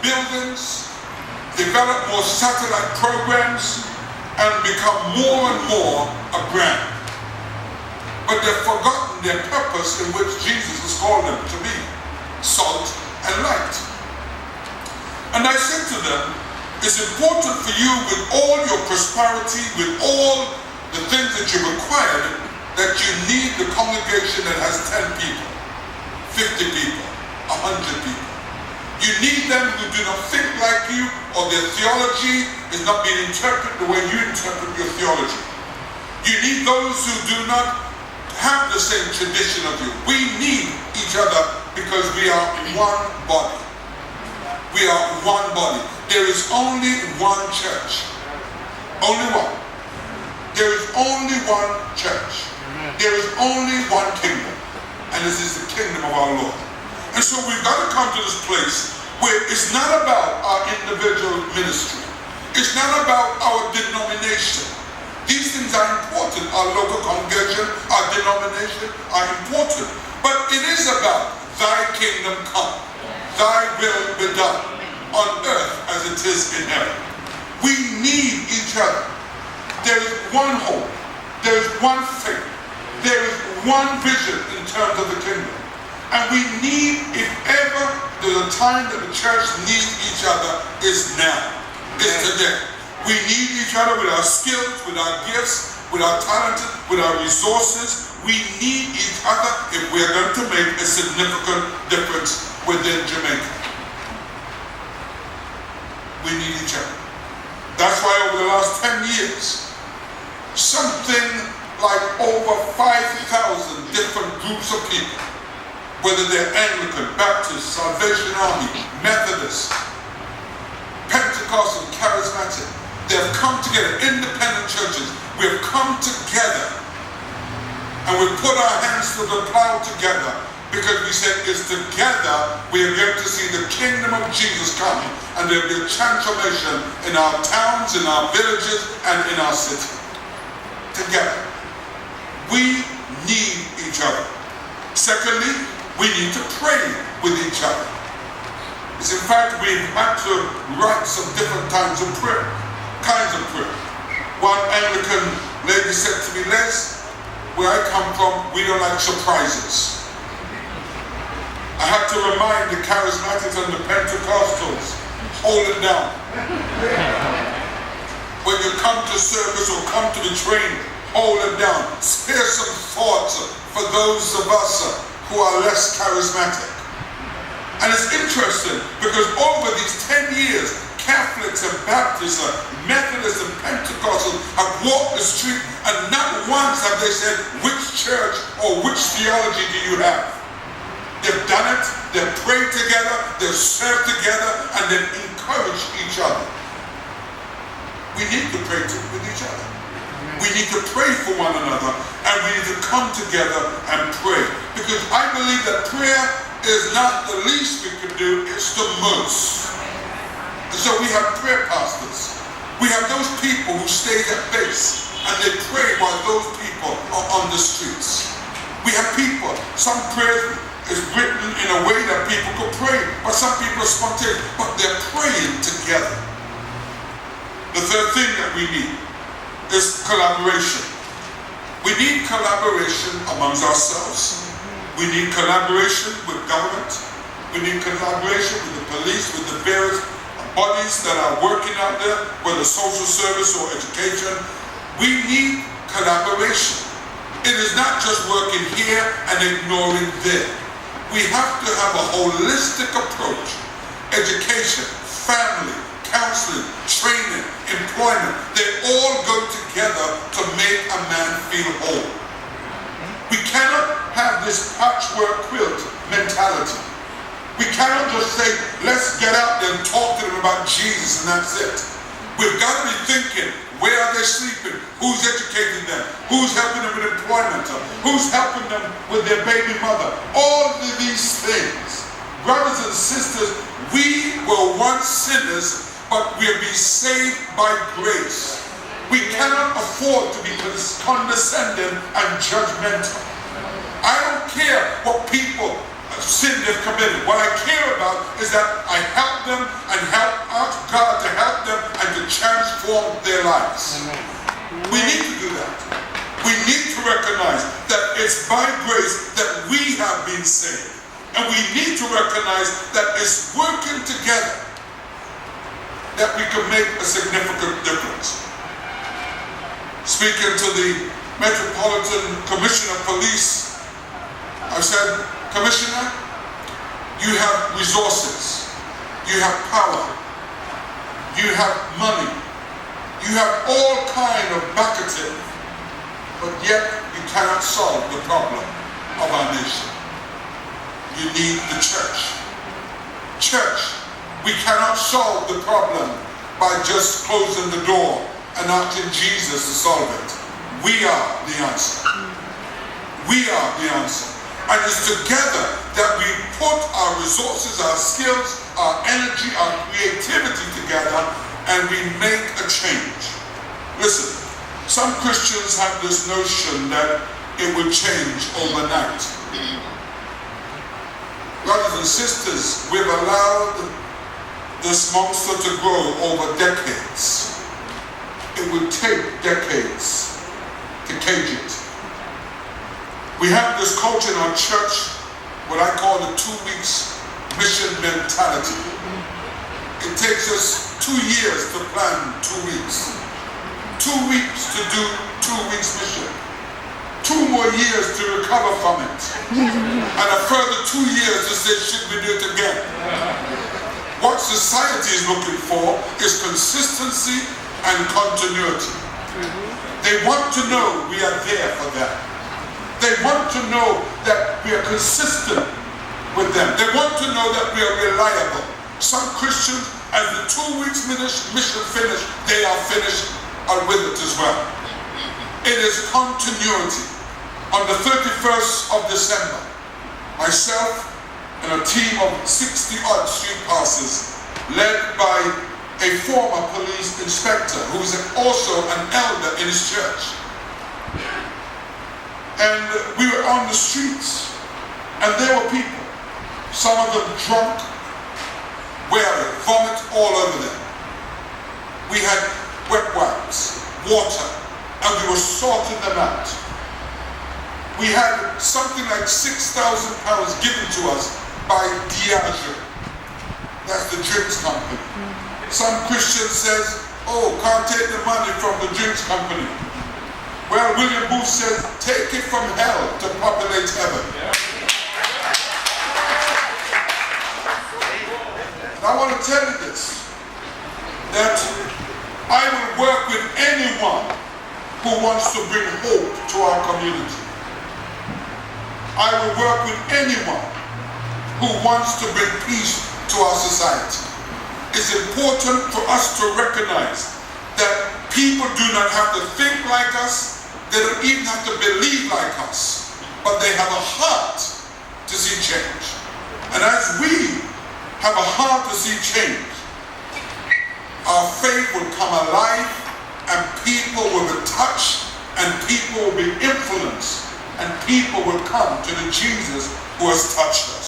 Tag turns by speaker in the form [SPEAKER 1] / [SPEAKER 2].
[SPEAKER 1] buildings, develop more satellite programs, and become more and more a brand. But they've forgotten their purpose in which Jesus has called them to be, salt and light. And I said to them, it's important for you with all your prosperity, with all the things that you required, that you need the congregation that has 10 people, 50 people, 100 people. You need them who do not think like you, or their theology is not being interpreted the way you interpret your theology. You need those who do not have the same tradition of you. We need each other because we are one body. We are one body. There is only one church. Only one. There is only one church. There is only one kingdom. And this is the kingdom of our Lord. And so we've got to come to this place where it's not about our individual ministry. It's not about our denomination. These things are important. Our local congregation, our denomination are important. But it is about thy kingdom come. Thy will be done on earth as it is in heaven. We need each other. There is one hope. There is one faith. There is one vision in terms of the kingdom. And we need, if ever there's a time that the church needs each other, is now. It's today. We need each other with our skills, with our gifts, with our talent, with our resources. We need each other if we're going to make a significant difference within Jamaica. We need each other. That's why over the last 10 years, something like over 5,000 different groups of people, whether they're Anglican, Baptist, Salvation Army, Methodist, Pentecostal, Charismatic, they've come together, independent churches, we've come together and we've put our hands to the plow together because we said it's together we are going to see the kingdom of Jesus come, and there'll be a transformation in our towns, in our villages, and in our city. Together. We need each other. Secondly, we need to pray with each other. It's in fact, we've had to write some different kinds of prayer. One Anglican lady said to me, Les, where I come from, we don't like surprises. I had to remind the Charismatics and the Pentecostals, hold it down. When you come to service or come to the train, hold it down. Spare some thoughts for those of us who are less charismatic. And it's interesting because over these 10 years, Catholics and Baptists, Methodists and Pentecostals have walked the street, and not once have they said, which church or which theology do you have? They've done it, they've prayed together, they've served together, and they've encouraged each other. We need to pray with each other. We need to pray for one another, and we need to come together and pray. Because I believe that prayer is not the least we can do, it's the most. And so we have prayer pastors. We have those people who stay at base, and they pray while those people are on the streets. We have people, some prayers is written in a way that people could pray, but some people are spontaneous, but they're praying together. The third thing that we need is collaboration. We need collaboration amongst ourselves. We need collaboration with government. We need collaboration with the police, with the various bodies that are working out there, whether social service or education. We need collaboration. It is not just working here and ignoring there. We have to have a holistic approach. Education, family, counseling, training, employment, they all go together to make a man feel whole. We cannot have this patchwork quilt mentality. We cannot just say, let's get out there and talk to them about Jesus and that's it. We've got to be thinking, where are they sleeping? Who's educating them? Who's helping them with employment? Who's helping them with their baby mother? All of these things. Brothers and sisters, we were once sinners, but we'll be saved by grace. We cannot afford to be condescending and judgmental. I don't care what people sin they've committed. What I care about is that I help them and lives. We need to do that. We need to recognize that it's by grace that we have been saved. And we need to recognize that it's working together that we can make a significant difference. Speaking to the Metropolitan Commissioner of Police, I said, Commissioner, you have resources, you have power, you have money, you have all kind of backative, but yet you cannot solve the problem of our nation. You need the church. Church, we cannot solve the problem by just closing the door and asking Jesus to solve it. We are the answer. We are the answer. And it's together that we put our resources, our skills, our energy, our creativity together, and we make a change. Listen, some Christians have this notion that it will change overnight. Brothers and sisters, we've allowed this monster to grow over decades. It will take decades to cage it. We have this culture in our church, what I call the 2 weeks mission mentality. It takes us 2 years to plan 2 weeks. 2 weeks to do 2 weeks mission. 2 more years to recover from it. And a further 2 years to say, should we do it again? What society is looking for is consistency and continuity. They want to know we are there for them. They want to know that we are consistent with them. They want to know that we are reliable. Some Christians, as the 2 weeks mission finished, they are finished with it as well. It is continuity. On the 31st of December, myself and a team of 60-odd street passes, led by a former police inspector who is also an elder in his church. And we were on the streets, and there were people, some of them drunk, wearing vomit all over them. We had wet wipes, water, and we were sorting them out. We had something like £6,000 given to us by Diageo. That's the drinks company. Some Christian says, oh, can't take the money from the drinks company. Well, William Booth says, take it from hell to populate heaven. And I want to tell you this, that I will work with anyone who wants to bring hope to our community. I will work with anyone who wants to bring peace to our society. It's important for us to recognize that people do not have to think like us, they don't even have to believe like us, but they have a heart to see change. And as we have a heart to see change, our faith will come alive, and people will be touched, and people will be influenced, and people will come to the Jesus who has touched us.